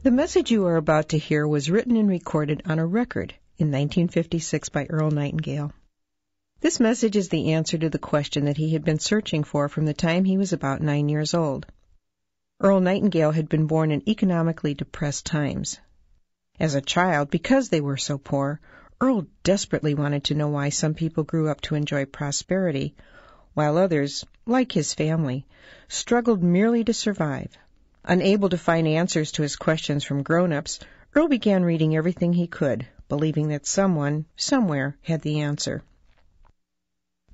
The message you are about to hear was written and recorded on a record in 1956 by Earl Nightingale. This message is the answer to the question that he had been searching for from the time he was about 9 years old. Earl Nightingale had been born in economically depressed times. As a child, because they were so poor, Earl desperately wanted to know why some people grew up to enjoy prosperity, while others, like his family, struggled merely to survive. Unable to find answers to his questions from grown-ups, Earl began reading everything he could, believing that someone, somewhere, had the answer.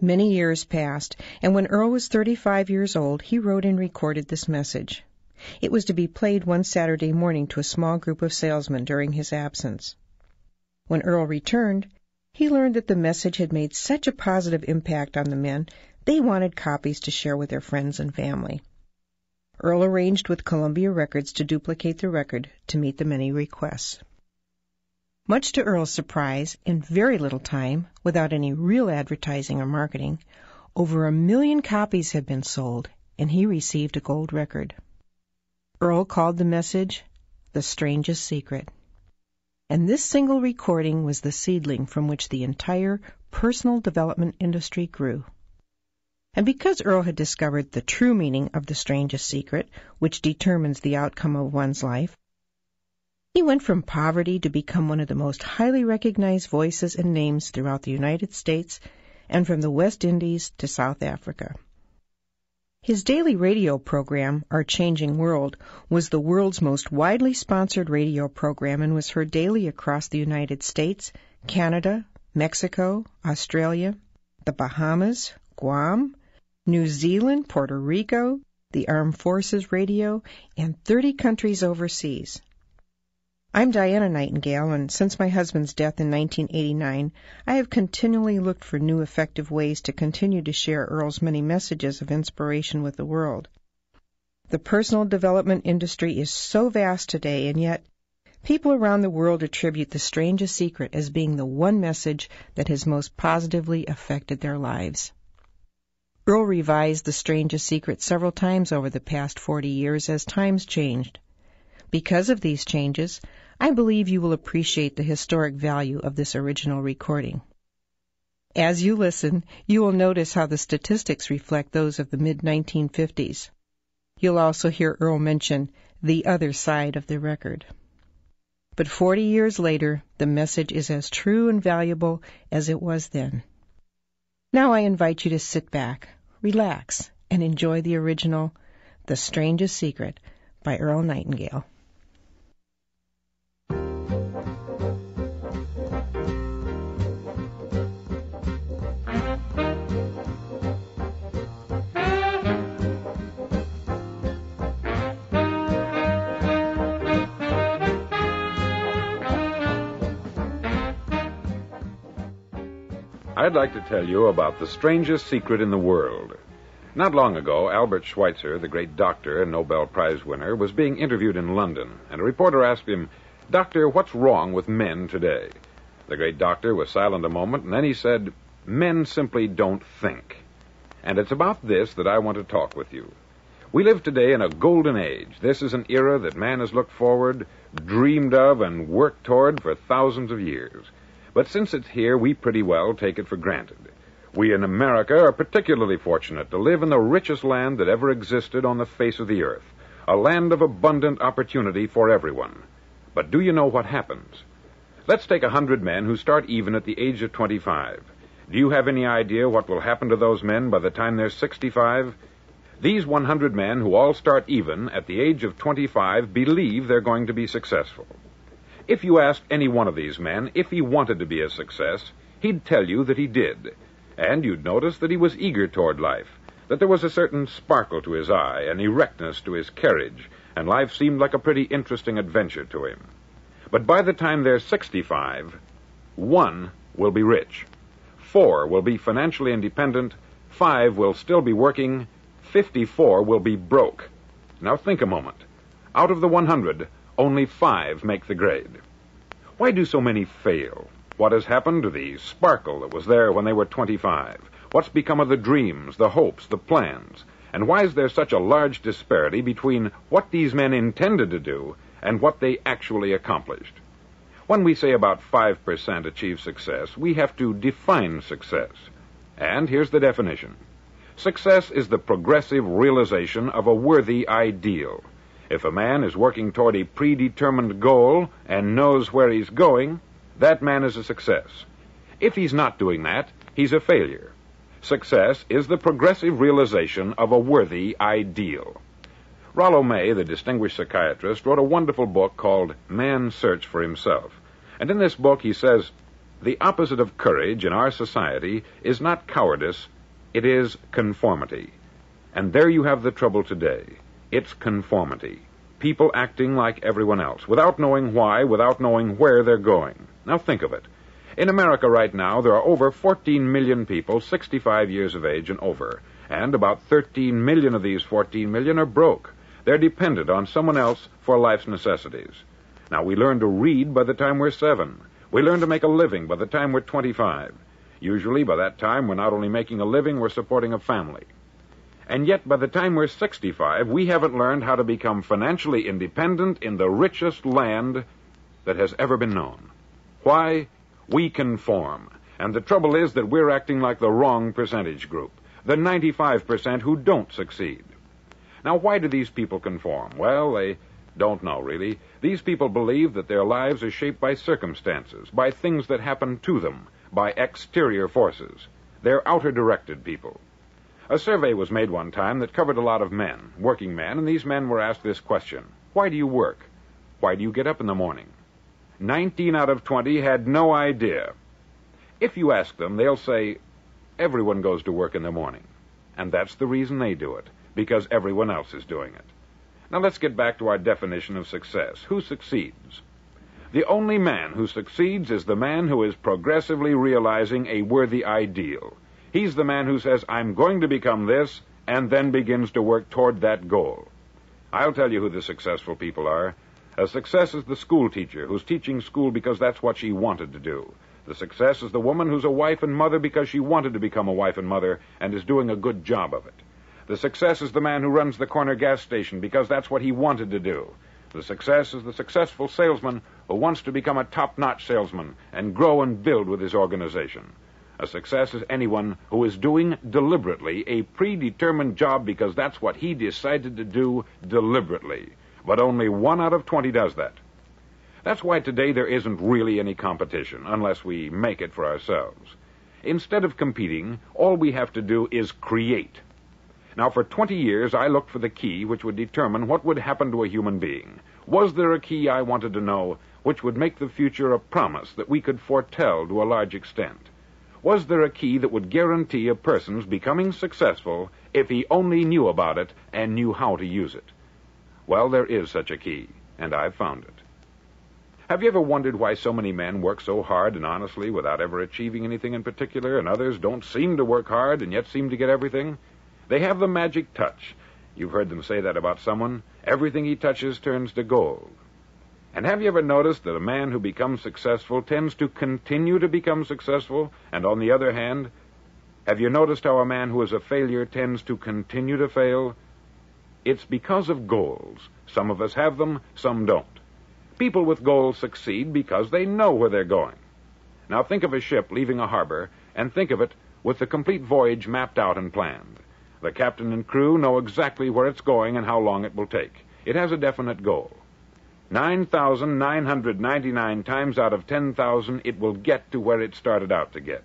Many years passed, and when Earl was 35 years old, he wrote and recorded this message. It was to be played one Saturday morning to a small group of salesmen during his absence. When Earl returned, he learned that the message had made such a positive impact on the men, they wanted copies to share with their friends and family. Earl arranged with Columbia Records to duplicate the record to meet the many requests. Much to Earl's surprise, in very little time, without any real advertising or marketing, over 1 million copies had been sold, and he received a gold record. Earl called the message The Strangest Secret. And this single recording was the seedling from which the entire personal development industry grew. And because Earl had discovered the true meaning of the strangest secret, which determines the outcome of one's life, he went from poverty to become one of the most highly recognized voices and names throughout the United States and from the West Indies to South Africa. His daily radio program, Our Changing World, was the world's most widely sponsored radio program and was heard daily across the United States, Canada, Mexico, Australia, the Bahamas, Guam, New Zealand, Puerto Rico, the Armed Forces Radio, and 30 countries overseas. I'm Diana Nightingale, and since my husband's death in 1989, I have continually looked for new effective ways to continue to share Earl's many messages of inspiration with the world. The personal development industry is so vast today, and yet people around the world attribute the strangest secret as being the one message that has most positively affected their lives. Earl revised the strangest secret several times over the past 40 years as times changed. Because of these changes, I believe you will appreciate the historic value of this original recording. As you listen, you will notice how the statistics reflect those of the mid-1950s. You'll also hear Earl mention the other side of the record. But 40 years later, the message is as true and valuable as it was then. Now I invite you to sit back, relax, and enjoy the original, The Strangest Secret, by Earl Nightingale. I'd like to tell you about the strangest secret in the world. Not long ago, Albert Schweitzer, the great doctor and Nobel Prize winner, was being interviewed in London, and a reporter asked him, "Doctor, what's wrong with men today?" The great doctor was silent a moment, and then he said, "Men simply don't think." And it's about this that I want to talk with you. We live today in a golden age. This is an era that man has looked forward, dreamed of, and worked toward for thousands of years. But since it's here, we pretty well take it for granted. We in America are particularly fortunate to live in the richest land that ever existed on the face of the earth, a land of abundant opportunity for everyone. But do you know what happens? Let's take 100 men who start even at the age of 25. Do you have any idea what will happen to those men by the time they're 65? These 100 men who all start even at the age of 25 believe they're going to be successful. If you asked any one of these men if he wanted to be a success, he'd tell you that he did. And you'd notice that he was eager toward life, that there was a certain sparkle to his eye, an erectness to his carriage, and life seemed like a pretty interesting adventure to him. But by the time they're 65, 1 will be rich, 4 will be financially independent, 5 will still be working, 54 will be broke. Now think a moment. Out of the 100, only 5 make the grade. Why do so many fail? What has happened to the sparkle that was there when they were 25? What's become of the dreams, the hopes, the plans? And why is there such a large disparity between what these men intended to do and what they actually accomplished. When we say about 5% achieve success, we have to define success. And here's the definition. Success is the progressive realization of a worthy ideal. If a man is working toward a predetermined goal and knows where he's going, that man is a success. If he's not doing that, he's a failure. Success is the progressive realization of a worthy ideal. Rollo May, the distinguished psychiatrist, wrote a wonderful book called Man's Search for Himself. And in this book he says, the opposite of courage in our society is not cowardice, it is conformity. And there you have the trouble today. It's conformity. People acting like everyone else, without knowing why, without knowing where they're going. Now think of it. In America right now, there are over 14 million people 65 years of age and over, and about 13 million of these 14 million are broke. They're dependent on someone else for life's necessities. Now, we learn to read by the time we're 7. We learn to make a living by the time we're 25. Usually, by that time, we're not only making a living, we're supporting a family. And yet, by the time we're 65, we haven't learned how to become financially independent in the richest land that has ever been known. Why? We conform. And the trouble is that we're acting like the wrong percentage group, the 95% who don't succeed. Now, why do these people conform? Well, they don't know, really. These people believe that their lives are shaped by circumstances, by things that happen to them, by exterior forces. They're outer-directed people. A survey was made one time that covered a lot of men, working men, and these men were asked this question. Why do you work? Why do you get up in the morning? 19 out of 20 had no idea. If you ask them, they'll say, everyone goes to work in the morning. And that's the reason they do it, because everyone else is doing it. Now let's get back to our definition of success. Who succeeds? The only man who succeeds is the man who is progressively realizing a worthy ideal. He's the man who says, I'm going to become this, and then begins to work toward that goal. I'll tell you who the successful people are. A success is the school teacher who's teaching school because that's what she wanted to do. The success is the woman who's a wife and mother because she wanted to become a wife and mother and is doing a good job of it. The success is the man who runs the corner gas station because that's what he wanted to do. The success is the successful salesman who wants to become a top-notch salesman and grow and build with his organization. A success is anyone who is doing deliberately a predetermined job because that's what he decided to do deliberately. But only 1 out of 20 does that. That's why today there isn't really any competition, unless we make it for ourselves. Instead of competing, all we have to do is create. Now, for 20 years, I looked for the key which would determine what would happen to a human being. Was there a key I wanted to know which would make the future a promise that we could foretell to a large extent? Was there a key that would guarantee a person's becoming successful if he only knew about it and knew how to use it? Well, there is such a key, and I've found it. Have you ever wondered why so many men work so hard and honestly without ever achieving anything in particular, and others don't seem to work hard and yet seem to get everything? They have the magic touch. You've heard them say that about someone. Everything he touches turns to gold. And have you ever noticed that a man who becomes successful tends to continue to become successful? And on the other hand, have you noticed how a man who is a failure tends to continue to fail? It's because of goals. Some of us have them, some don't. People with goals succeed because they know where they're going. Now think of a ship leaving a harbor, and think of it with the complete voyage mapped out and planned. The captain and crew know exactly where it's going and how long it will take. It has a definite goal. 9,999 times out of 10,000, it will get to where it started out to get.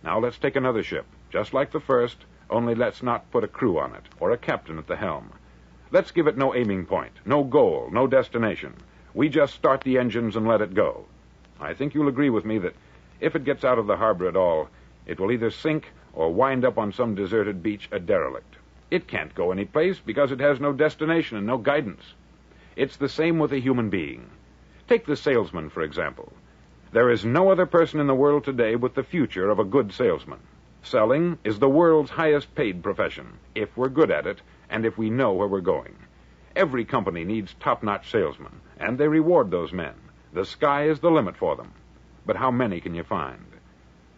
Now let's take another ship, just like the first, only let's not put a crew on it, or a captain at the helm. Let's give it no aiming point, no goal, no destination. We just start the engines and let it go. I think you'll agree with me that if it gets out of the harbor at all, it will either sink or wind up on some deserted beach a derelict. It can't go any place because it has no destination and no guidance. It's the same with a human being. Take the salesman, for example. There is no other person in the world today with the future of a good salesman. Selling is the world's highest paid profession, if we're good at it and if we know where we're going. Every company needs top-notch salesmen, and they reward those men. The sky is the limit for them. But how many can you find?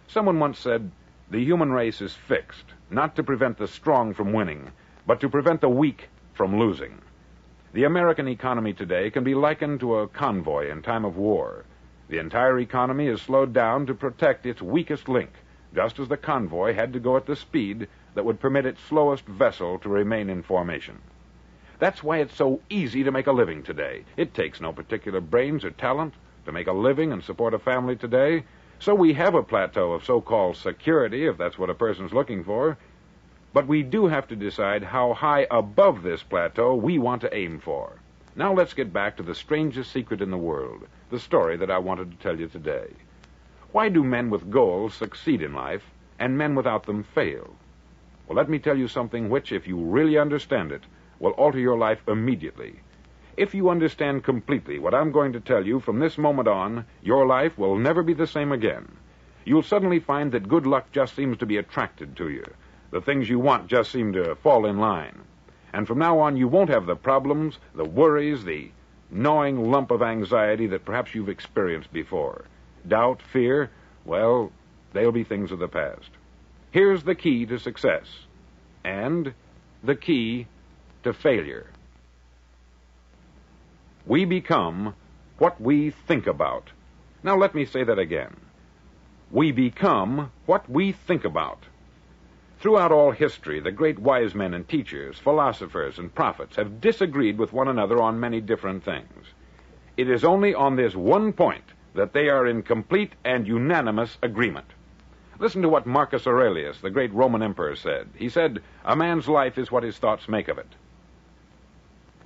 Someone once said, the human race is fixed, not to prevent the strong from winning, but to prevent the weak from losing. The American economy today can be likened to a convoy in time of war. The entire economy is slowed down to protect its weakest link, just as the convoy had to go at the speed that would permit its slowest vessel to remain in formation. That's why it's so easy to make a living today. It takes no particular brains or talent to make a living and support a family today. So we have a plateau of so-called security, if that's what a person's looking for. But we do have to decide how high above this plateau we want to aim for. Now let's get back to the strangest secret in the world, the story that I wanted to tell you today. Why do men with goals succeed in life and men without them fail? Well, let me tell you something which, if you really understand it, will alter your life immediately. If you understand completely what I'm going to tell you from this moment on, your life will never be the same again. You'll suddenly find that good luck just seems to be attracted to you. The things you want just seem to fall in line. And from now on, you won't have the problems, the worries, the gnawing lump of anxiety that perhaps you've experienced before. Doubt, fear, well, they'll be things of the past. Here's the key to success, and the key to failure. We become what we think about. Now let me say that again. We become what we think about. Throughout all history, the great wise men and teachers, philosophers and prophets have disagreed with one another on many different things. It is only on this one point that they are in complete and unanimous agreement. Listen to what Marcus Aurelius, the great Roman emperor, said. He said, "A man's life is what his thoughts make of it."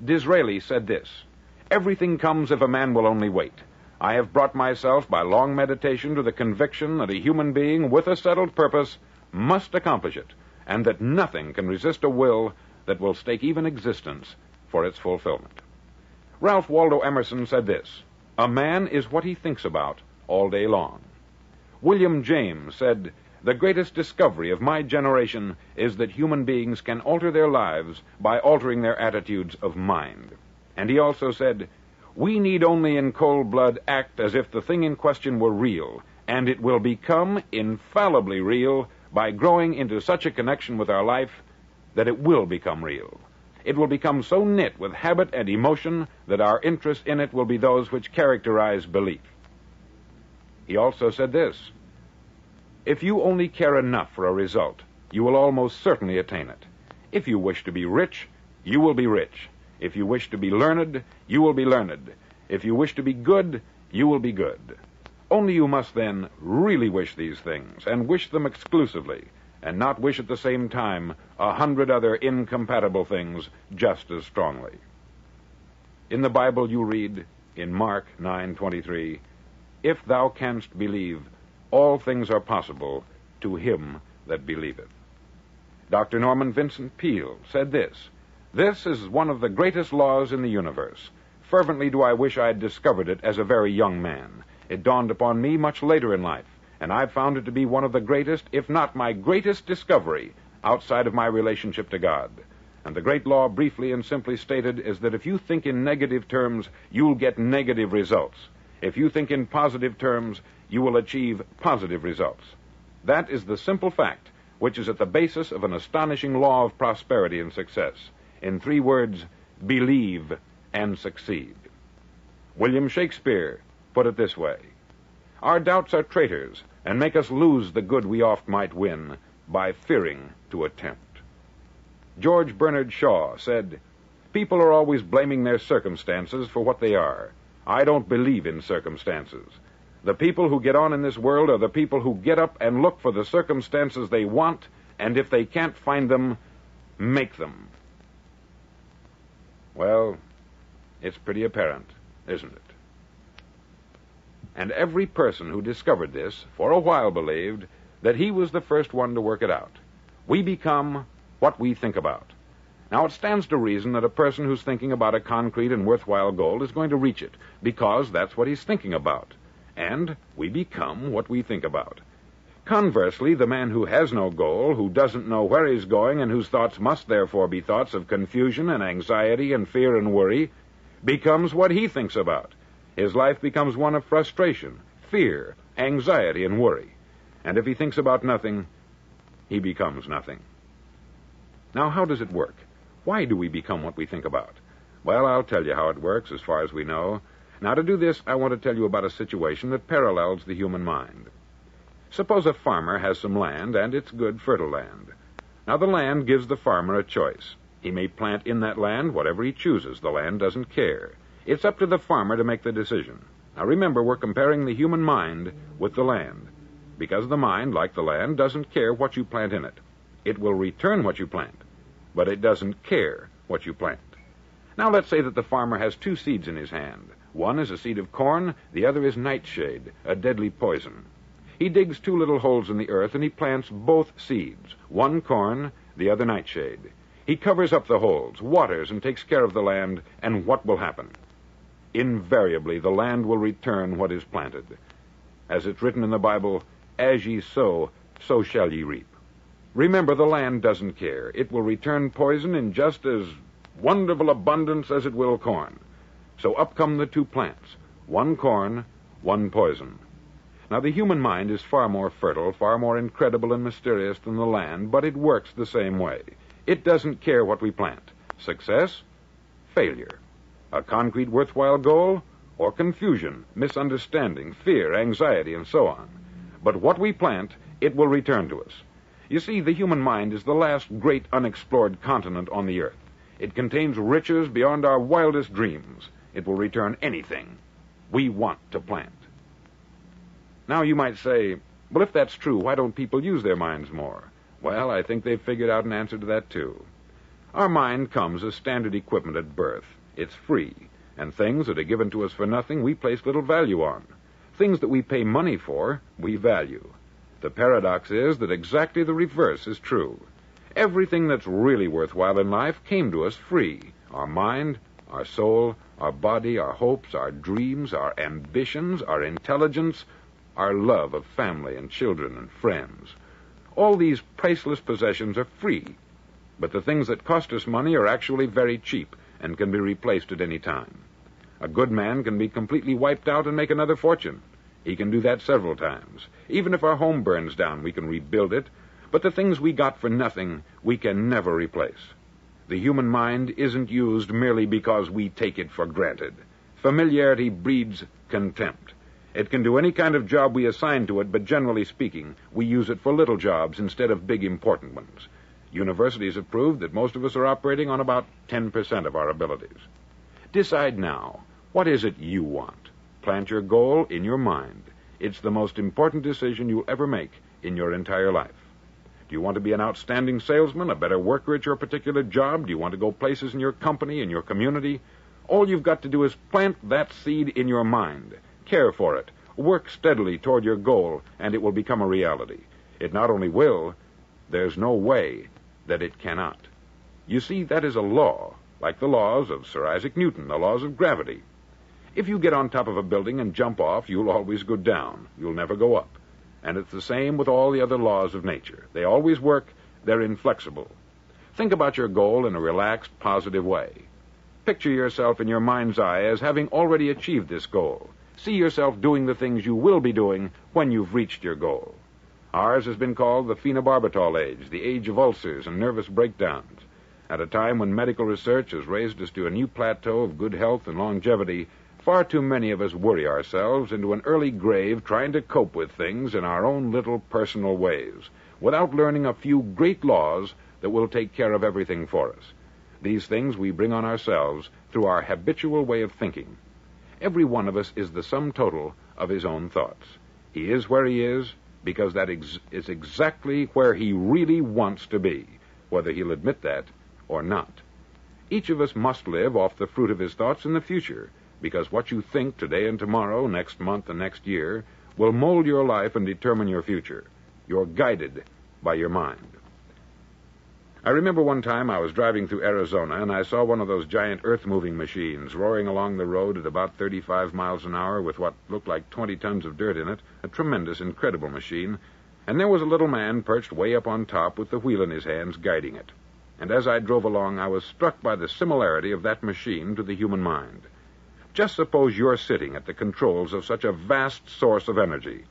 Disraeli said this, "Everything comes if a man will only wait. I have brought myself by long meditation to the conviction that a human being with a settled purpose must accomplish it, and that nothing can resist a will that will stake even existence for its fulfillment." Ralph Waldo Emerson said this, "A man is what he thinks about all day long." William James said, "The greatest discovery of my generation is that human beings can alter their lives by altering their attitudes of mind." And he also said, "We need only in cold blood act as if the thing in question were real, and it will become infallibly real by growing into such a connection with our life that it will become real. It will become so knit with habit and emotion that our interest in it will be those which characterize belief." He also said this, "If you only care enough for a result, you will almost certainly attain it. If you wish to be rich, you will be rich. If you wish to be learned, you will be learned. If you wish to be good, you will be good. Only you must then really wish these things, and wish them exclusively, and not wish at the same time 100 other incompatible things just as strongly." In the Bible you read, in Mark 9:23, "If thou canst believe, all things are possible to him that believeth." Dr. Norman Vincent Peale said this, "This is one of the greatest laws in the universe. Fervently do I wish I had discovered it as a very young man. It dawned upon me much later in life, and I've found it to be one of the greatest, if not my greatest discovery, outside of my relationship to God. And the great law, briefly and simply stated, is that if you think in negative terms, you'll get negative results. If you think in positive terms, you will achieve positive results. That is the simple fact which is at the basis of an astonishing law of prosperity and success. In 3 words, believe and succeed." William Shakespeare put it this way, "Our doubts are traitors, and make us lose the good we oft might win by fearing to attempt." George Bernard Shaw said, "People are always blaming their circumstances for what they are. I don't believe in circumstances. The people who get on in this world are the people who get up and look for the circumstances they want, and if they can't find them, make them." Well, it's pretty apparent, isn't it? And every person who discovered this, for a while believed that he was the first one to work it out. We become what we think about. Now, it stands to reason that a person who's thinking about a concrete and worthwhile goal is going to reach it, because that's what he's thinking about. And we become what we think about. Conversely, the man who has no goal, who doesn't know where he's going, and whose thoughts must therefore be thoughts of confusion and anxiety and fear and worry, becomes what he thinks about. His life becomes one of frustration, fear, anxiety, and worry. And if he thinks about nothing, he becomes nothing. Now, how does it work? Why do we become what we think about? Well, I'll tell you how it works as far as we know. Now, to do this, I want to tell you about a situation that parallels the human mind. Suppose a farmer has some land, and it's good, fertile land. Now, the land gives the farmer a choice. He may plant in that land whatever he chooses. The land doesn't care. It's up to the farmer to make the decision. Now, remember, we're comparing the human mind with the land, because the mind, like the land, doesn't care what you plant in it. It will return what you plant, but it doesn't care what you plant. Now, let's say that the farmer has two seeds in his hand. One is a seed of corn, the other is nightshade, a deadly poison. He digs two little holes in the earth, and he plants both seeds, one corn, the other nightshade. He covers up the holes, waters, and takes care of the land, and what will happen? Invariably, the land will return what is planted. As it's written in the Bible, as ye sow, so shall ye reap. Remember, the land doesn't care. It will return poison in just as wonderful abundance as it will corn. So up come the two plants, one corn, one poison. Now, the human mind is far more fertile, far more incredible and mysterious than the land, but it works the same way. It doesn't care what we plant. Success, failure. A concrete, worthwhile goal, or confusion, misunderstanding, fear, anxiety, and so on. But what we plant, it will return to us. You see, the human mind is the last great unexplored continent on the earth. It contains riches beyond our wildest dreams. It will return anything we want to plant. Now, you might say, well, if that's true, why don't people use their minds more? Well, I think they've figured out an answer to that, too. Our mind comes as standard equipment at birth. It's free, and things that are given to us for nothing, we place little value on. Things that we pay money for, we value. The paradox is that exactly the reverse is true. Everything that's really worthwhile in life came to us free. Our mind, our soul, our body, our hopes, our dreams, our ambitions, our intelligence, our love of family and children and friends. All these priceless possessions are free, but the things that cost us money are actually very cheap and can be replaced at any time. A good man can be completely wiped out and make another fortune. He can do that several times. Even if our home burns down, we can rebuild it, but the things we got for nothing, we can never replace. The human mind isn't used merely because we take it for granted. Familiarity breeds contempt. It can do any kind of job we assign to it, but generally speaking, we use it for little jobs instead of big, important ones. Universities have proved that most of us are operating on about 10% of our abilities. Decide now, what is it you want? Plant your goal in your mind. It's the most important decision you'll ever make in your entire life. Do you want to be an outstanding salesman, a better worker at your particular job? Do you want to go places in your company, in your community? All you've got to do is plant that seed in your mind. Care for it. Work steadily toward your goal, and it will become a reality. It not only will, there's no way that it cannot. You see, that is a law, like the laws of Sir Isaac Newton, the laws of gravity. If you get on top of a building and jump off, you'll always go down. You'll never go up. And it's the same with all the other laws of nature. They always work. They're inflexible. Think about your goal in a relaxed, positive way. Picture yourself in your mind's eye as having already achieved this goal. See yourself doing the things you will be doing when you've reached your goal. Ours has been called the phenobarbital age, the age of ulcers and nervous breakdowns. At a time when medical research has raised us to a new plateau of good health and longevity, far too many of us worry ourselves into an early grave trying to cope with things in our own little personal ways, without learning a few great laws that will take care of everything for us. These things we bring on ourselves through our habitual way of thinking. Every one of us is the sum total of his own thoughts. He is where he is because that is exactly where he really wants to be, whether he'll admit that or not. Each of us must live off the fruit of his thoughts in the future, because what you think today and tomorrow, next month and next year, will mold your life and determine your future. You're guided by your mind. I remember one time I was driving through Arizona, and I saw one of those giant earth-moving machines roaring along the road at about 35 miles an hour with what looked like 20 tons of dirt in it, a tremendous, incredible machine, and there was a little man perched way up on top with the wheel in his hands guiding it. And as I drove along, I was struck by the similarity of that machine to the human mind. Just suppose you're sitting at the controls of such a vast source of energy.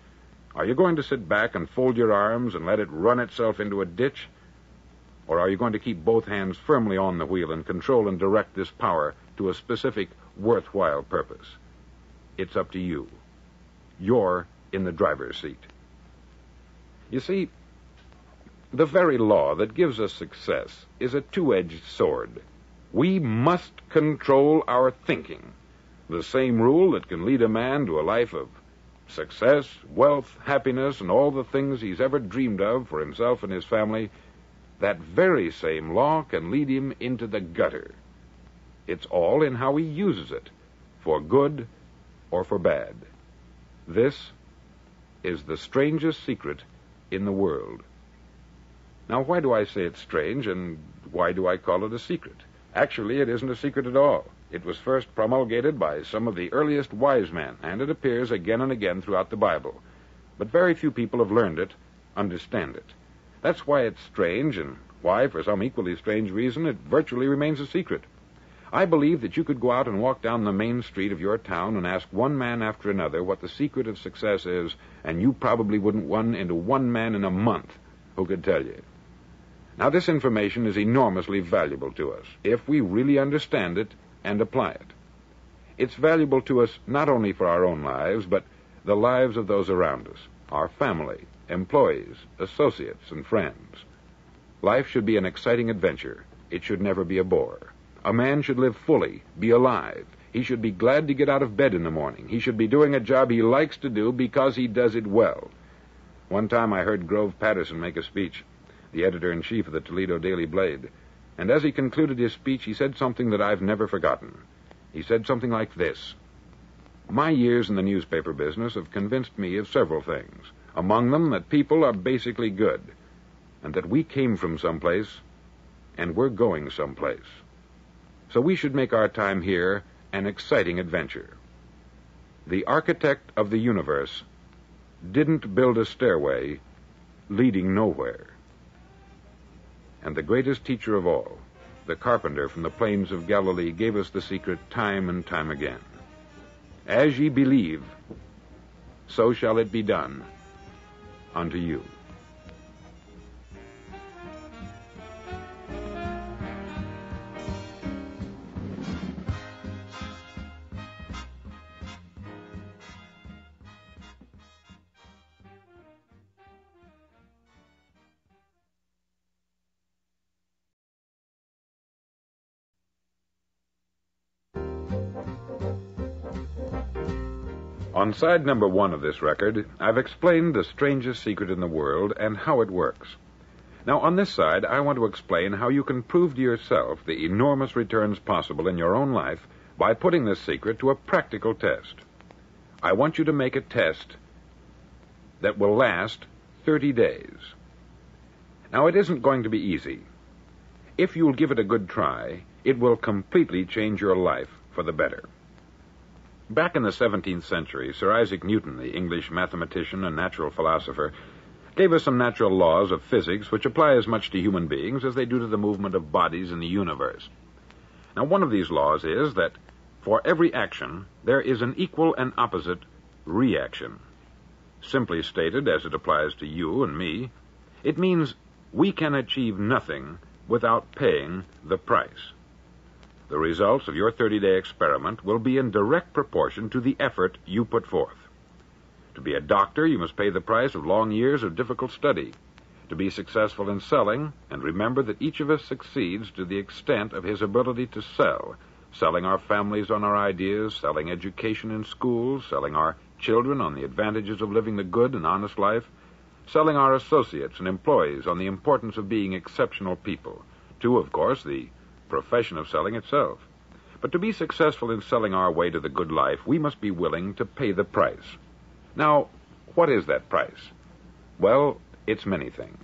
Are you going to sit back and fold your arms and let it run itself into a ditch? Or are you going to keep both hands firmly on the wheel and control and direct this power to a specific, worthwhile purpose? It's up to you. You're in the driver's seat. You see, the very law that gives us success is a two-edged sword. We must control our thinking. The same rule that can lead a man to a life of success, wealth, happiness, and all the things he's ever dreamed of for himself and his family, that very same law can lead him into the gutter. It's all in how he uses it, for good or for bad. This is the strangest secret in the world. Now, why do I say it's strange, and why do I call it a secret? Actually, it isn't a secret at all. It was first promulgated by some of the earliest wise men, and it appears again and again throughout the Bible. But very few people have learned it, understand it. That's why it's strange, and why, for some equally strange reason, it virtually remains a secret. I believe that you could go out and walk down the main street of your town and ask one man after another what the secret of success is, and you probably wouldn't run into one man in a month who could tell you. Now, this information is enormously valuable to us if we really understand it and apply it. It's valuable to us not only for our own lives, but the lives of those around us, our family, employees, associates, and friends. Life should be an exciting adventure. It should never be a bore. A man should live fully, be alive. He should be glad to get out of bed in the morning. He should be doing a job he likes to do because he does it well. One time I heard Grove Patterson make a speech, the editor-in-chief of the Toledo Daily Blade, and as he concluded his speech, he said something that I've never forgotten. He said something like this: "My years in the newspaper business have convinced me of several things, among them that people are basically good, and that we came from someplace, and we're going someplace. So we should make our time here an exciting adventure. The architect of the universe didn't build a stairway leading nowhere." And the greatest teacher of all, the carpenter from the plains of Galilee, gave us the secret time and time again. As ye believe, so shall it be done unto you. On side number 1 of this record, I've explained the strangest secret in the world and how it works. Now, on this side, I want to explain how you can prove to yourself the enormous returns possible in your own life by putting this secret to a practical test. I want you to make a test that will last 30 days. Now, it isn't going to be easy. If you'll give it a good try, it will completely change your life for the better. Back in the 17th century, Sir Isaac Newton, the English mathematician and natural philosopher, gave us some natural laws of physics which apply as much to human beings as they do to the movement of bodies in the universe. Now, one of these laws is that for every action, there is an equal and opposite reaction. Simply stated, as it applies to you and me, it means we can achieve nothing without paying the price. The results of your 30-day experiment will be in direct proportion to the effort you put forth. To be a doctor, you must pay the price of long years of difficult study. To be successful in selling, and remember that each of us succeeds to the extent of his ability to sell, selling our families on our ideas, selling education in schools, selling our children on the advantages of living the good and honest life, selling our associates and employees on the importance of being exceptional people, to, of course, the profession of selling itself. But to be successful in selling our way to the good life, we must be willing to pay the price. Now, what is that price? Well, it's many things.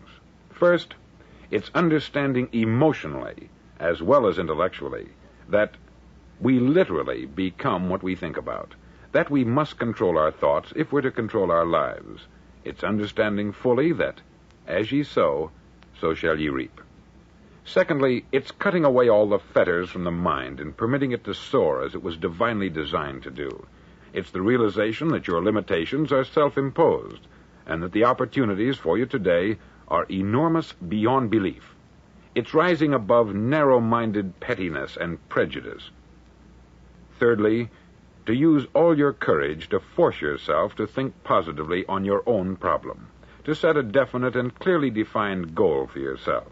First, it's understanding emotionally, as well as intellectually, that we literally become what we think about, that we must control our thoughts if we're to control our lives. It's understanding fully that, as ye sow, so shall ye reap. Secondly, it's cutting away all the fetters from the mind and permitting it to soar as it was divinely designed to do. It's the realization that your limitations are self-imposed and that the opportunities for you today are enormous beyond belief. It's rising above narrow-minded pettiness and prejudice. Thirdly, to use all your courage to force yourself to think positively on your own problem, to set a definite and clearly defined goal for yourself,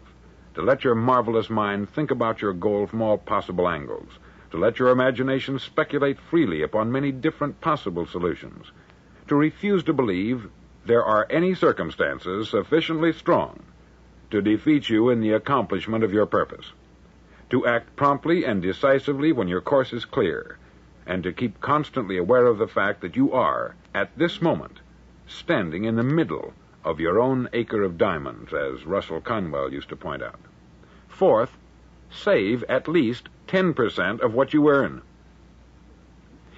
to let your marvelous mind think about your goal from all possible angles, to let your imagination speculate freely upon many different possible solutions, to refuse to believe there are any circumstances sufficiently strong to defeat you in the accomplishment of your purpose, to act promptly and decisively when your course is clear, and to keep constantly aware of the fact that you are, at this moment, standing in the middle of your own acre of diamonds, as Russell Conwell used to point out. Fourth, save at least 10% of what you earn.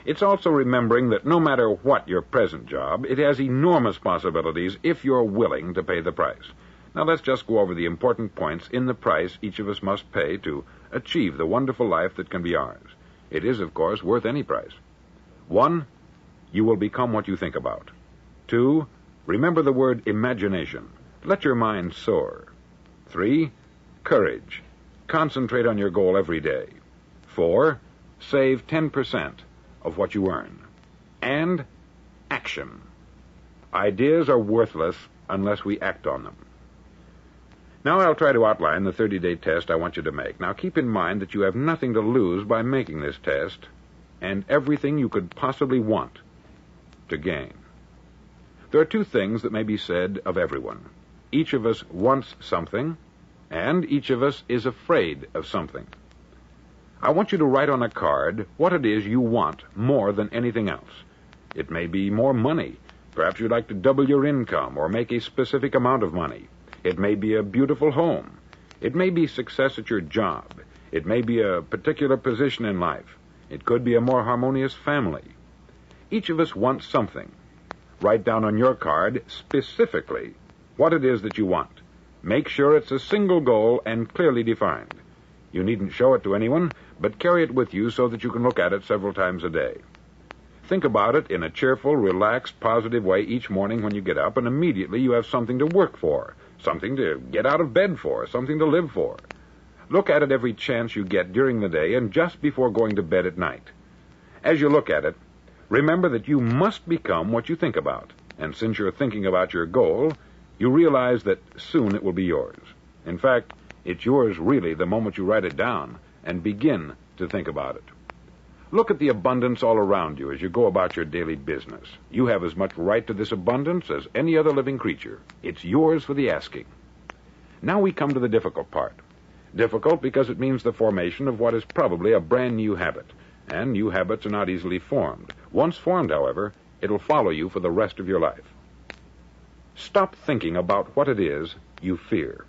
It's also remembering that no matter what your present job, it has enormous possibilities if you're willing to pay the price. Now let's just go over the important points in the price each of us must pay to achieve the wonderful life that can be ours. It is, of course, worth any price. 1, you will become what you think about. 2, remember the word imagination. Let your mind soar. 3, courage. Concentrate on your goal every day. 4, save 10% of what you earn. And action. Ideas are worthless unless we act on them. Now I'll try to outline the 30-day test I want you to make. Now keep in mind that you have nothing to lose by making this test, and everything you could possibly want to gain. There are 2 things that may be said of everyone. Each of us wants something, and each of us is afraid of something. I want you to write on a card what it is you want more than anything else. It may be more money. Perhaps you'd like to double your income or make a specific amount of money. It may be a beautiful home. It may be success at your job. It may be a particular position in life. It could be a more harmonious family. Each of us wants something. Write down on your card specifically what it is that you want. Make sure it's a single goal and clearly defined. You needn't show it to anyone, but carry it with you so that you can look at it several times a day. Think about it in a cheerful, relaxed, positive way each morning when you get up, and immediately you have something to work for, something to get out of bed for, something to live for. Look at it every chance you get during the day and just before going to bed at night. As you look at it, remember that you must become what you think about, and since you're thinking about your goal, you realize that soon it will be yours. In fact, it's yours really the moment you write it down and begin to think about it. Look at the abundance all around you as you go about your daily business. You have as much right to this abundance as any other living creature. It's yours for the asking. Now we come to the difficult part. Difficult because it means the formation of what is probably a brand new habit, and new habits are not easily formed. Once formed, however, it'll follow you for the rest of your life. Stop thinking about what it is you fear.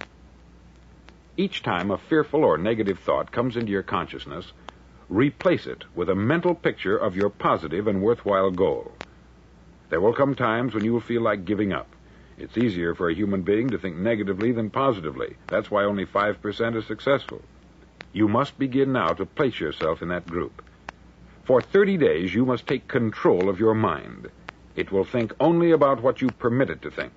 Each time a fearful or negative thought comes into your consciousness, replace it with a mental picture of your positive and worthwhile goal. There will come times when you will feel like giving up. It's easier for a human being to think negatively than positively. That's why only 5% is successful. You must begin now to place yourself in that group. For 30 days, you must take control of your mind. It will think only about what you permit it to think.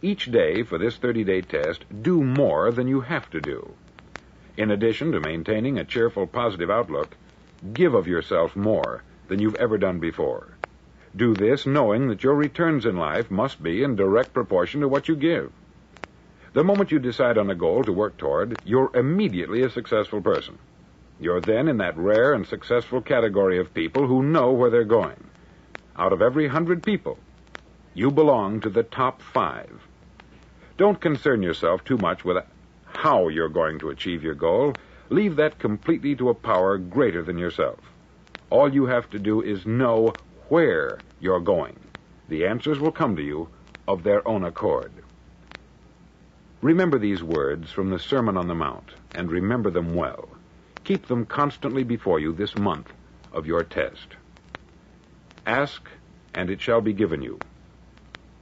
Each day for this 30-day test, do more than you have to do. In addition to maintaining a cheerful, positive outlook, give of yourself more than you've ever done before. Do this knowing that your returns in life must be in direct proportion to what you give. The moment you decide on a goal to work toward, you're immediately a successful person. You're then in that rare and successful category of people who know where they're going. Out of every 100 people, you belong to the top 5. Don't concern yourself too much with how you're going to achieve your goal. Leave that completely to a power greater than yourself. All you have to do is know where you're going. The answers will come to you of their own accord. Remember these words from the Sermon on the Mount, and remember them well. Keep them constantly before you this month of your test. Ask, and it shall be given you.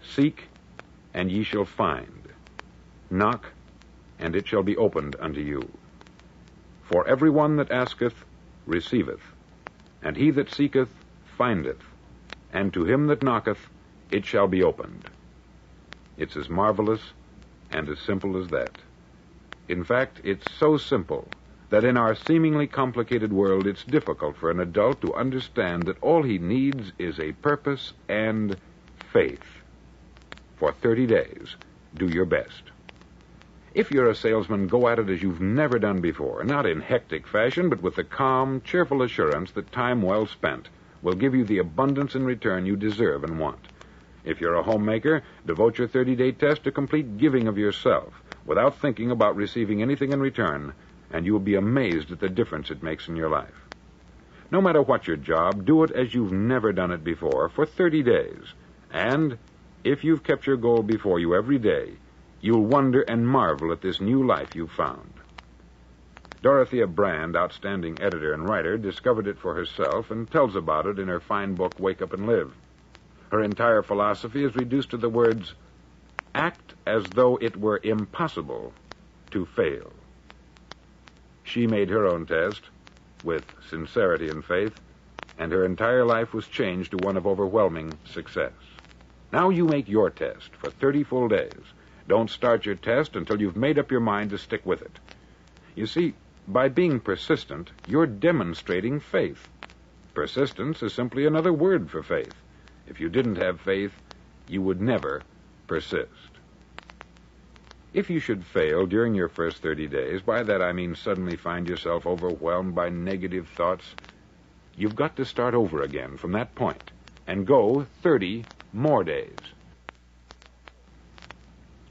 Seek, and ye shall find. Knock, and it shall be opened unto you. For every one that asketh receiveth, and he that seeketh findeth, and to him that knocketh it shall be opened. It's as marvelous and as simple as that. In fact, it's so simple that in our seemingly complicated world, it's difficult for an adult to understand that all he needs is a purpose and faith. For 30 days, do your best. If you're a salesman, go at it as you've never done before, not in hectic fashion, but with the calm, cheerful assurance that time well spent will give you the abundance in return you deserve and want. If you're a homemaker, devote your 30-day test to complete giving of yourself without thinking about receiving anything in return, and you will be amazed at the difference it makes in your life. No matter what your job, do it as you've never done it before for 30 days. And if you've kept your goal before you every day, you'll wonder and marvel at this new life you've found. Dorothea Brand, outstanding editor and writer, discovered it for herself and tells about it in her fine book, Wake Up and Live. Her entire philosophy is reduced to the words, act as though it were impossible to fail. She made her own test with sincerity and faith, and her entire life was changed to one of overwhelming success. Now you make your test for 30 full days. Don't start your test until you've made up your mind to stick with it. You see, by being persistent, you're demonstrating faith. Persistence is simply another word for faith. If you didn't have faith, you would never persist. If you should fail during your first 30 days, by that I mean suddenly find yourself overwhelmed by negative thoughts, you've got to start over again from that point and go 30 more days.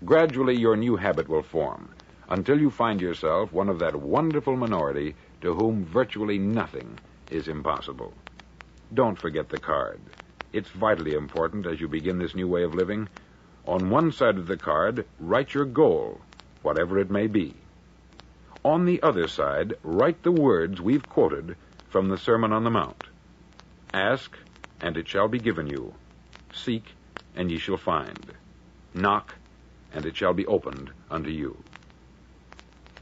Gradually, your new habit will form until you find yourself one of that wonderful minority to whom virtually nothing is impossible. Don't forget the card. It's vitally important as you begin this new way of living. On one side of the card, write your goal, whatever it may be. On the other side, write the words we've quoted from the Sermon on the Mount. Ask, and it shall be given you. Seek, and ye shall find. Knock, and it shall be opened unto you.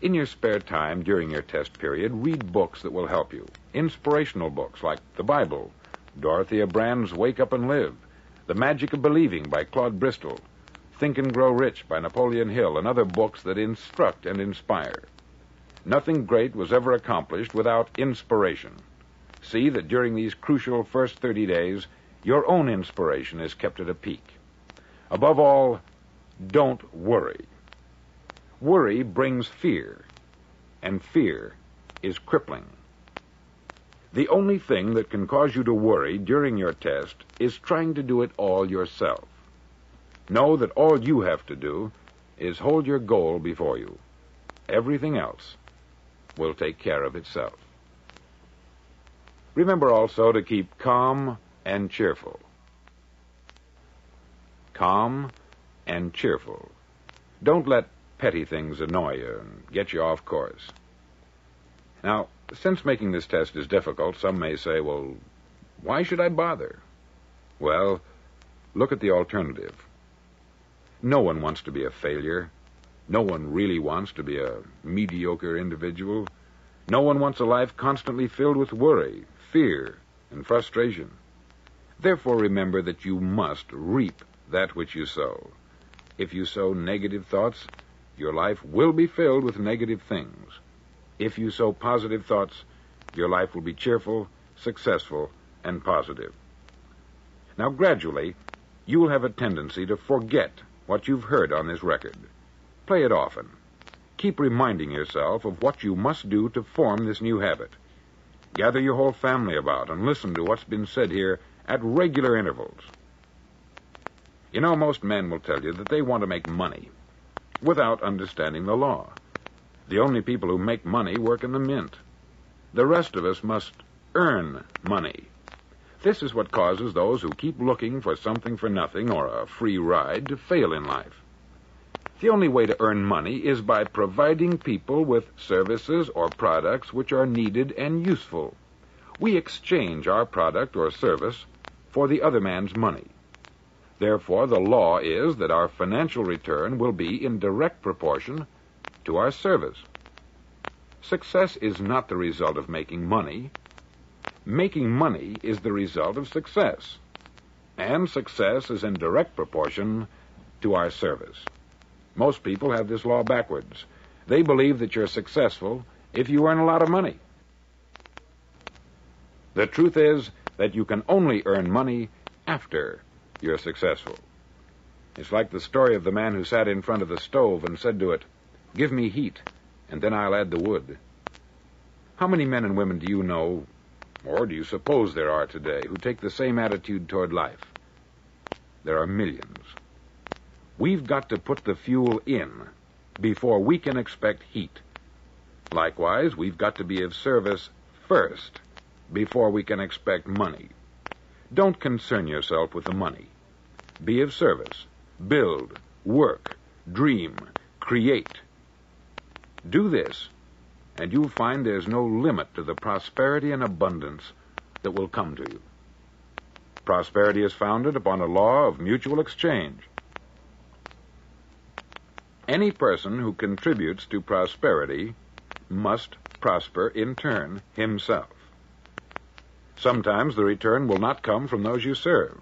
In your spare time during your test period, read books that will help you. Inspirational books like the Bible, Dorothea Brand's Wake Up and Live, The Magic of Believing by Claude Bristol, Think and Grow Rich by Napoleon Hill, and other books that instruct and inspire. Nothing great was ever accomplished without inspiration. See that during these crucial first 30 days, your own inspiration is kept at a peak. Above all, don't worry. Worry brings fear, and fear is crippling. The only thing that can cause you to worry during your test is trying to do it all yourself. Know that all you have to do is hold your goal before you. Everything else will take care of itself. Remember also to keep calm and cheerful. Calm and cheerful. Don't let petty things annoy you and get you off course. Now, since making this test is difficult, some may say, well, why should I bother? Well, look at the alternative. No one wants to be a failure. No one really wants to be a mediocre individual. No one wants a life constantly filled with worry, fear, and frustration. Therefore, remember that you must reap that which you sow. If you sow negative thoughts, your life will be filled with negative things. If you sow positive thoughts, your life will be cheerful, successful, and positive. Now, gradually, you will have a tendency to forget what you've heard on this record. Play it often. Keep reminding yourself of what you must do to form this new habit. Gather your whole family about and listen to what's been said here at regular intervals. You know, most men will tell you that they want to make money without understanding the law. The only people who make money work in the mint. The rest of us must earn money. This is what causes those who keep looking for something for nothing or a free ride to fail in life. The only way to earn money is by providing people with services or products which are needed and useful. We exchange our product or service for the other man's money. Therefore, the law is that our financial return will be in direct proportion to our service. Success is not the result of making money. Making money is the result of success. And success is in direct proportion to our service. Most people have this law backwards. They believe that you're successful if you earn a lot of money. The truth is that you can only earn money after you're successful. It's like the story of the man who sat in front of the stove and said to it, "Give me heat, and then I'll add the wood." How many men and women do you know, or do you suppose there are today, who take the same attitude toward life? There are millions. We've got to put the fuel in before we can expect heat. Likewise, we've got to be of service first before we can expect money. Don't concern yourself with the money. Be of service. Build, work, dream, create. Do this, and you'll find there's no limit to the prosperity and abundance that will come to you. Prosperity is founded upon a law of mutual exchange. Any person who contributes to prosperity must prosper in turn himself. Sometimes the return will not come from those you serve,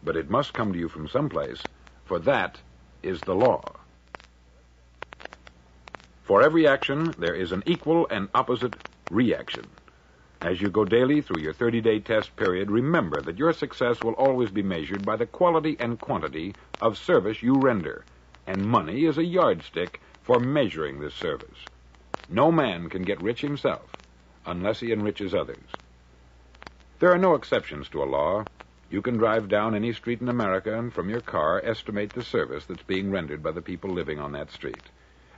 but it must come to you from someplace, for that is the law. For every action, there is an equal and opposite reaction. As you go daily through your 30-day test period, remember that your success will always be measured by the quality and quantity of service you render, and money is a yardstick for measuring this service. No man can get rich himself unless he enriches others. There are no exceptions to a law. You can drive down any street in America and from your car estimate the service that's being rendered by the people living on that street.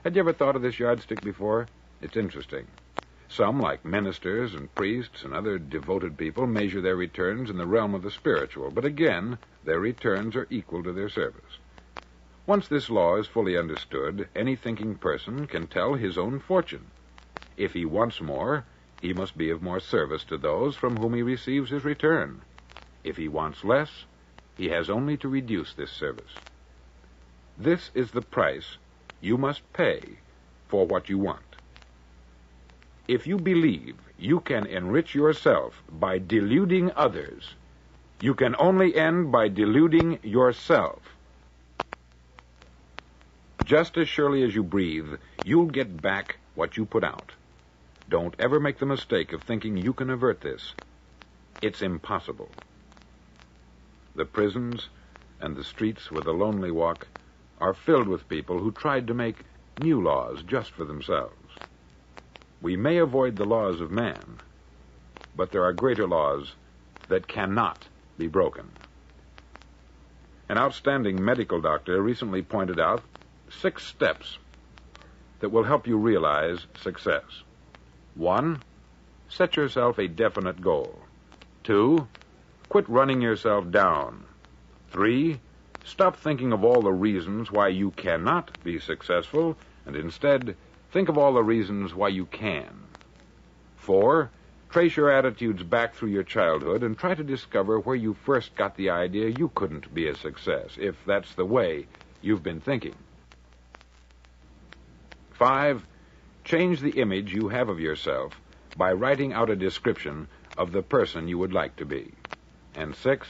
Had you ever thought of this yardstick before? It's interesting. Some, like ministers and priests and other devoted people, measure their returns in the realm of the spiritual, but again, their returns are equal to their service. Once this law is fully understood, any thinking person can tell his own fortune. If he wants more, he must be of more service to those from whom he receives his return. If he wants less, he has only to reduce this service. This is the price you must pay for what you want. If you believe you can enrich yourself by deluding others, you can only end by deluding yourself. Just as surely as you breathe, you'll get back what you put out. Don't ever make the mistake of thinking you can avert this. It's impossible. The prisons and the streets where the lonely walk are filled with people who tried to make new laws just for themselves. We may avoid the laws of man, but there are greater laws that cannot be broken. An outstanding medical doctor recently pointed out 6 steps that will help you realize success. 1, set yourself a definite goal. 2, quit running yourself down. 3, stop thinking of all the reasons why you cannot be successful, and instead think of all the reasons why you can. 4, trace your attitudes back through your childhood and try to discover where you first got the idea you couldn't be a success, if that's the way you've been thinking. 5, change the image you have of yourself by writing out a description of the person you would like to be. And 6,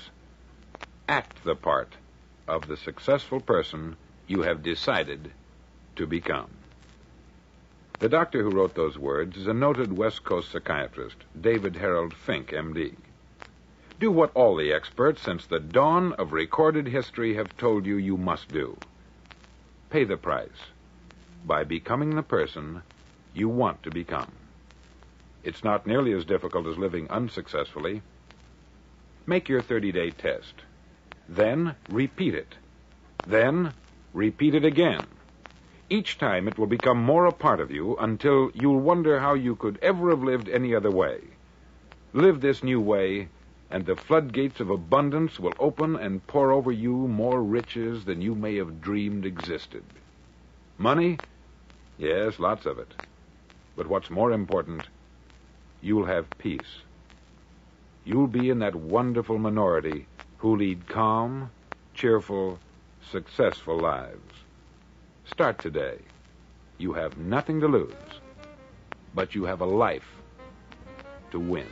act the part of the successful person you have decided to become. The doctor who wrote those words is a noted West Coast psychiatrist, David Harold Fink, M.D. Do what all the experts since the dawn of recorded history have told you you must do. Pay the price by becoming the person you want to become. It's not nearly as difficult as living unsuccessfully. Make your 30-day test. Then repeat it. Then repeat it again. Each time it will become more a part of you until you'll wonder how you could ever have lived any other way. Live this new way, and the floodgates of abundance will open and pour over you more riches than you may have dreamed existed. Money? Yes, lots of it. But what's more important, you'll have peace. You'll be in that wonderful minority who lead calm, cheerful, successful lives. Start today. You have nothing to lose, but you have a life to win.